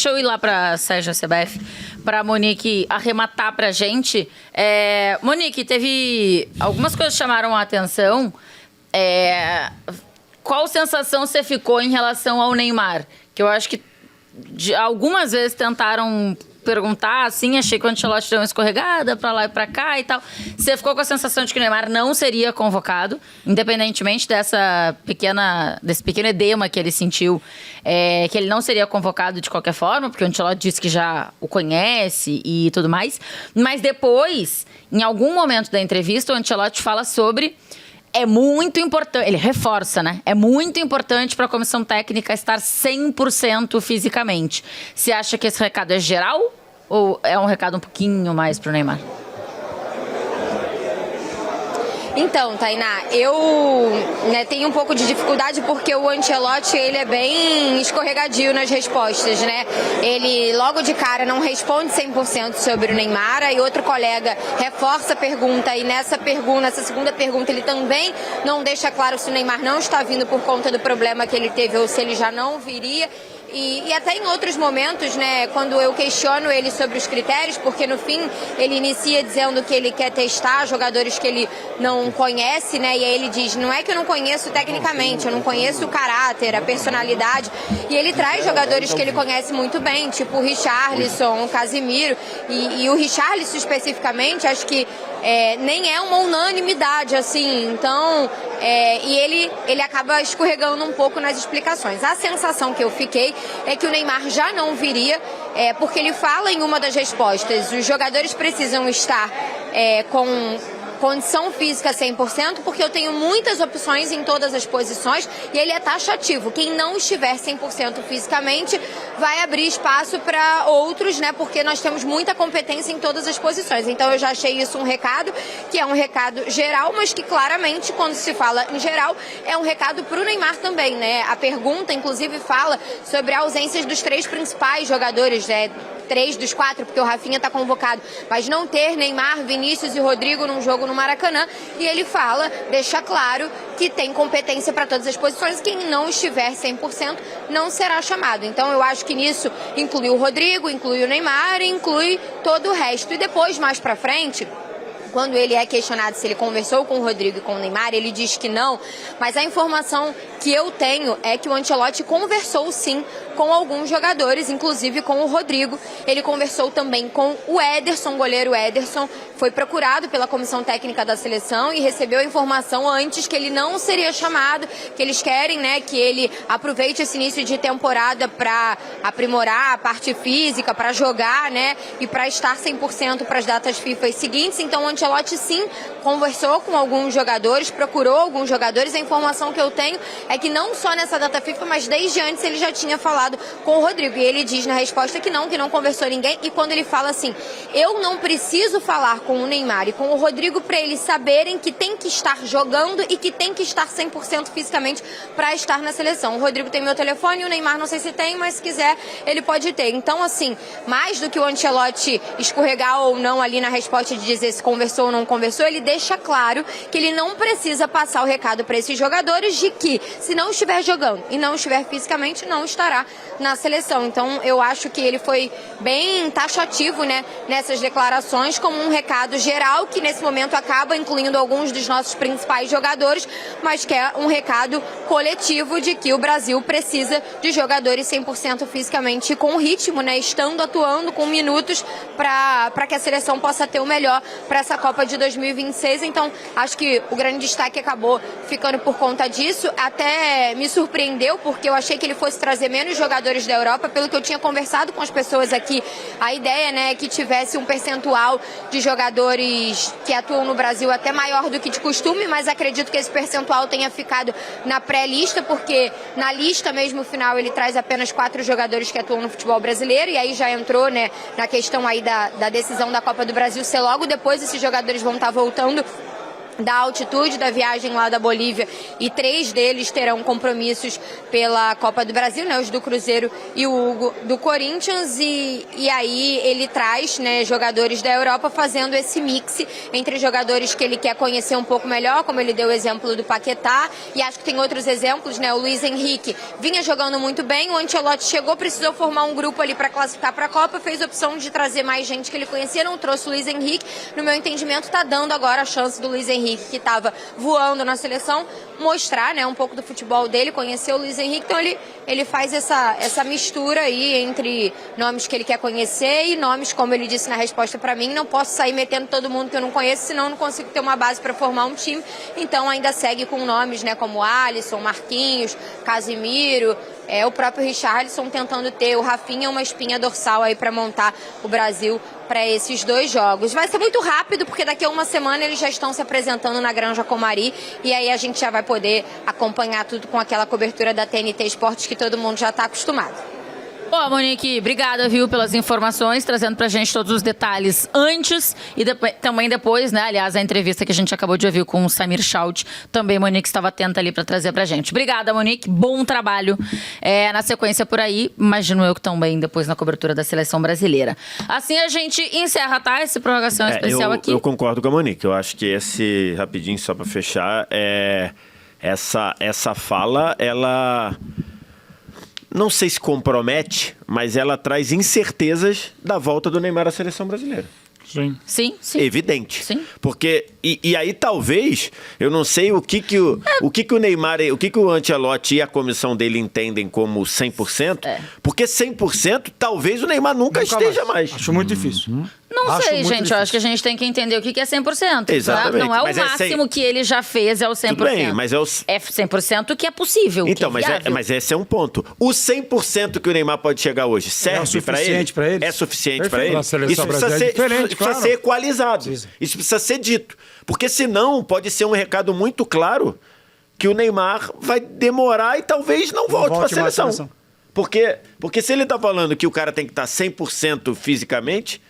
deixa eu ir lá pra Sérgio CBF, pra Monique arrematar pra gente. Monique, teve algumas coisas que chamaram a atenção. Qual sensação você ficou em relação ao Neymar? Que eu acho que algumas vezes tentaram perguntar, assim, achei que o Ancelotti deu uma escorregada pra lá e pra cá e tal. Você ficou com a sensação de que o Neymar não seria convocado, independentemente desse pequeno edema que ele sentiu, que ele não seria convocado de qualquer forma, porque o Ancelotti disse que já o conhece e tudo mais. Mas depois, em algum momento da entrevista, o Ancelotti fala sobre... É muito importante, ele reforça, né? É muito importante para a comissão técnica estar 100% fisicamente. Você acha que esse recado é geral ou é um recado um pouquinho mais para o Neymar? Então, Tainá, eu tenho um pouco de dificuldade porque o Ancelotti, ele é bem escorregadio nas respostas, né? Ele, logo de cara, não responde 100% sobre o Neymar, aí outro colega reforça a pergunta, e nessa segunda pergunta, ele também não deixa claro se o Neymar não está vindo por conta do problema que ele teve ou se ele já não viria. E até em outros momentos, né, quando eu questiono ele sobre os critérios, porque no fim ele inicia dizendo que ele quer testar jogadores que ele não conhece, né, e aí ele diz, não é que eu não conheço tecnicamente, eu não conheço o caráter, a personalidade, e ele traz jogadores que ele conhece muito bem, tipo o Richarlison, o Casemiro, e o Richarlison especificamente, acho que nem é uma unanimidade, assim, então, e ele acaba escorregando um pouco nas explicações. A sensação que eu fiquei é que o Neymar já não viria, porque ele fala em uma das respostas, os jogadores precisam estar com condição física 100%, porque eu tenho muitas opções em todas as posições, e ele é taxativo. Quem não estiver 100% fisicamente vai abrir espaço para outros, né? Porque nós temos muita competência em todas as posições. Então eu já achei isso um recado, que é um recado geral, mas que claramente, quando se fala em geral, é um recado para o Neymar também, né? A pergunta, inclusive, fala sobre a ausência dos 3 principais jogadores, né? 3 dos 4, porque o Rafinha está convocado, mas não ter Neymar, Vinícius e Rodrigo num jogo no Maracanã, e ele fala, deixa claro que tem competência para todas as posições, quem não estiver 100% não será chamado. Então eu acho que nisso inclui o Rodrigo, inclui o Neymar, inclui todo o resto. E depois, mais para frente, quando ele é questionado se ele conversou com o Rodrigo e com o Neymar, ele diz que não, mas a informação que eu tenho é que o Ancelotti conversou sim com alguns jogadores, inclusive com o Rodrigo. Ele conversou também com o Ederson, o goleiro Ederson, foi procurado pela comissão técnica da seleção e recebeu a informação antes que ele não seria chamado, que eles querem, né, que ele aproveite esse início de temporada para aprimorar a parte física, para jogar, né, e para estar 100% para as datas FIFA seguintes. Então o Ancelotti sim conversou com alguns jogadores, procurou alguns jogadores. A informação que eu tenho é que não só nessa data FIFA, mas desde antes ele já tinha falado com o Rodrigo. E ele diz na resposta que não conversou ninguém. E quando ele fala assim, eu não preciso falar com o Neymar e com o Rodrigo para eles saberem que tem que estar jogando e que tem que estar 100% fisicamente para estar na seleção. O Rodrigo tem meu telefone, o Neymar não sei se tem, mas se quiser ele pode ter. Então, assim, mais do que o Ancelotti escorregar ou não ali na resposta de dizer se conversou ou não conversou, ele deixa claro que ele não precisa passar o recado para esses jogadores de que se não estiver jogando e não estiver fisicamente, não estará na seleção. Então eu acho que ele foi bem taxativo, né, nessas declarações, como um recado geral que nesse momento acaba incluindo alguns dos nossos principais jogadores, mas que é um recado coletivo de que o Brasil precisa de jogadores 100% fisicamente e com ritmo, né, estando atuando com minutos para que a seleção possa ter o melhor para essa Copa de 2026. Então acho que o grande destaque acabou ficando por conta disso. Até me surpreendeu, porque eu achei que ele fosse trazer menos jogadores da Europa. Pelo que eu tinha conversado com as pessoas aqui, a ideia, né, é que tivesse um percentual de jogadores que atuam no Brasil até maior do que de costume, mas acredito que esse percentual tenha ficado na pré-lista, porque na lista mesmo final ele traz apenas 4 jogadores que atuam no futebol brasileiro, e aí já entrou, né, na questão aí da decisão da Copa do Brasil ser logo depois. Esses jogadores vão estar voltando da altitude da viagem lá da Bolívia, e 3 deles terão compromissos pela Copa do Brasil, né, os do Cruzeiro e o Hugo do Corinthians, e aí ele traz, né, jogadores da Europa fazendo esse mix entre jogadores que ele quer conhecer um pouco melhor, como ele deu o exemplo do Paquetá, e acho que tem outros exemplos, né, o Luiz Henrique vinha jogando muito bem, o Ancelotti chegou, precisou formar um grupo ali para classificar para a Copa, fez a opção de trazer mais gente que ele conhecia, não trouxe o Luiz Henrique, no meu entendimento está dando agora a chance do Luiz Henrique, que estava voando na seleção, mostrar, né, um pouco do futebol dele, conhecer o Luiz Henrique, então ele faz essa mistura aí entre nomes que ele quer conhecer e nomes, como ele disse na resposta para mim, não posso sair metendo todo mundo que eu não conheço, senão eu não consigo ter uma base para formar um time, então ainda segue com nomes, né, como Alisson, Marquinhos, Casimiro, o próprio Richarlison tentando ter o Rafinha uma espinha dorsal aí para montar o Brasil para esses 2 jogos. Vai ser muito rápido, porque daqui a uma semana eles já estão se apresentando na Granja Comari, e aí a gente já vai poder acompanhar tudo com aquela cobertura da TNT Esportes que todo mundo já está acostumado. Bom, Monique, obrigada, viu, pelas informações, trazendo pra gente todos os detalhes antes e também depois, né? Aliás, a entrevista que a gente acabou de ouvir com o Samir Schaut, também Monique estava atenta ali para trazer pra gente. Obrigada, Monique, bom trabalho na sequência por aí, imagino eu que também depois na cobertura da Seleção Brasileira. Assim a gente encerra, tá? Essa prorrogação especial aqui. Eu concordo com a Monique, eu acho que esse, rapidinho, só para fechar, essa fala, ela... não sei se compromete, mas ela traz incertezas da volta do Neymar à seleção brasileira. Sim. Sim, sim. Evidente. Sim. Porque, e aí talvez, eu não sei o que o Neymar, o que o Ancelotti e a comissão dele entendem como 100%, porque 100% talvez o Neymar nunca esteja mais. Acho muito difícil. Não sei, gente. Eu acho que a gente tem que entender o que é 100%. Exatamente. Tá? Não é o Mas máximo que ele já fez, é o 100%. Tudo bem, mas é o... É 100% que é possível. Então, que é mas esse é um ponto. O 100% que o Neymar pode chegar hoje serve para ele? É suficiente para ele? Isso precisa ser equalizado. Isso precisa ser dito. Porque senão pode ser um recado muito claro que o Neymar vai demorar e talvez não volte para a seleção. Porque se ele está falando que o cara tem que estar 100% fisicamente...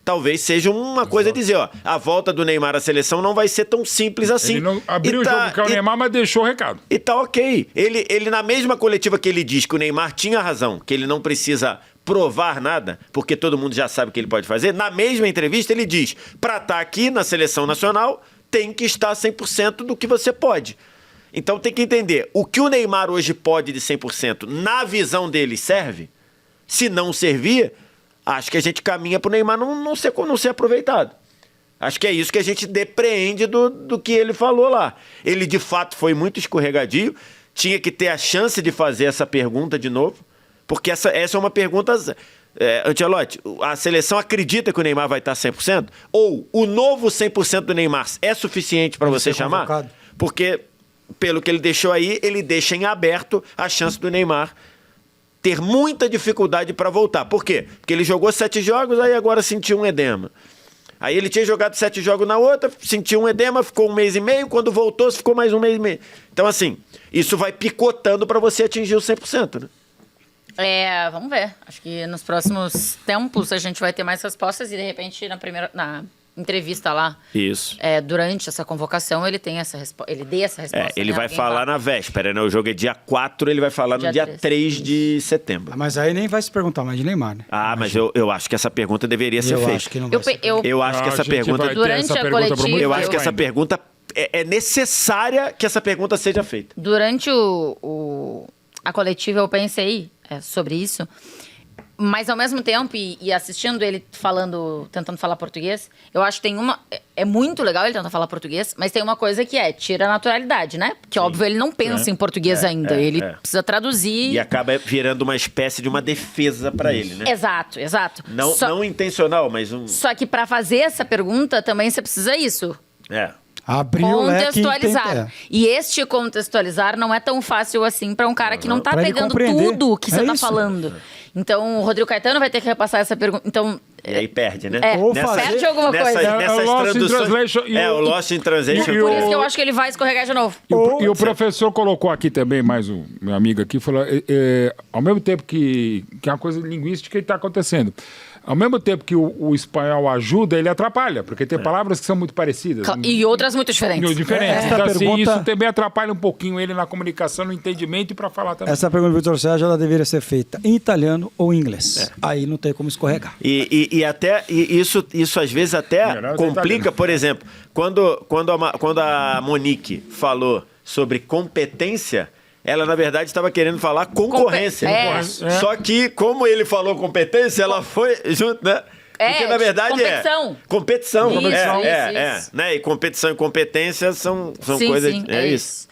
talvez seja uma coisa a dizer, ó, a volta do Neymar à seleção não vai ser tão simples assim. Ele não abriu o jogo com o Neymar, mas deixou o recado. E tá ok. Ele, na mesma coletiva que ele diz que o Neymar tinha razão, que ele não precisa provar nada, porque todo mundo já sabe o que ele pode fazer, na mesma entrevista ele diz, pra estar aqui na seleção nacional, tem que estar 100% do que você pode. Então tem que entender, o que o Neymar hoje pode de 100%, na visão dele serve? Se não servir... acho que a gente caminha para o Neymar não ser aproveitado. Acho que é isso que a gente depreende do que ele falou lá. Ele, de fato, foi muito escorregadio, tinha que ter a chance de fazer essa pergunta de novo, porque essa é uma pergunta... Ancelotti, a seleção acredita que o Neymar vai estar 100%? Ou o novo 100% do Neymar é suficiente para você chamar? Convocado. Porque, pelo que ele deixou aí, ele deixa em aberto a chance do Neymar ter muita dificuldade para voltar. Por quê? Porque ele jogou 7 jogos, aí agora sentiu um edema. Aí ele tinha jogado 7 jogos na outra, sentiu um edema, ficou 1 mês e meio, quando voltou, ficou mais 1 mês e meio. Então, assim, isso vai picotando para você atingir o 100%, né? Vamos ver. Acho que nos próximos tempos a gente vai ter mais respostas e, de repente, na entrevista lá, isso. Durante essa convocação, ele tem essa ele dê essa resposta. Ele vai falar na véspera, né? O jogo é dia 4, ele vai falar no dia 3 de setembro. Mas aí nem vai se perguntar mais de Neymar, né? Mas eu acho que essa pergunta deveria ser feita. Acho que não vai ser. Eu acho que essa pergunta... durante a coletiva... Eu acho que essa pergunta... É necessária que essa pergunta seja feita. Durante a coletiva, eu pensei sobre isso... Mas, ao mesmo tempo, e assistindo ele tentando falar português, eu acho que tem uma... É muito legal ele tentar falar português, mas tem uma coisa que tira a naturalidade, né? Porque, óbvio, ele não pensa em português ainda. Ele precisa traduzir... E acaba virando uma espécie de uma defesa para ele, né? Exato. Não intencional, mas Só que para fazer essa pergunta, também você precisa isso. Abrir contextualizar. E este contextualizar não é tão fácil assim para um cara que não tá pegando tudo que você tá falando. Então, o Rodrigo Caetano vai ter que repassar essa pergunta. Então, E aí perde, né? Ou perde alguma coisa. Nessas o Lost in traduções... Translation e o Lost in Translation. Por isso que eu acho que ele vai escorregar de novo. E o professor colocou aqui também, mais o meu amigo aqui, falou, ao mesmo tempo que é uma coisa linguística que está acontecendo, ao mesmo tempo que o espanhol ajuda, ele atrapalha, porque tem palavras que são muito parecidas. E outras muito diferentes. Diferentes. Esta Então, assim, pergunta- isso também atrapalha um pouquinho ele na comunicação, no entendimento e para falar também. Essa pergunta do Vitor Sérgio, ela deveria ser feita em italiano ou em inglês. Aí não tem como escorregar. E isso às vezes até Melhor complica, italiano. por exemplo, quando a Monique falou sobre competência, ela na verdade estava querendo falar concorrência. Só que, como ele falou competência, ela foi junto, né? Porque na verdade competição. Competição. Isso, Né? E competição e competência são Sim, coisas. sim, é isso.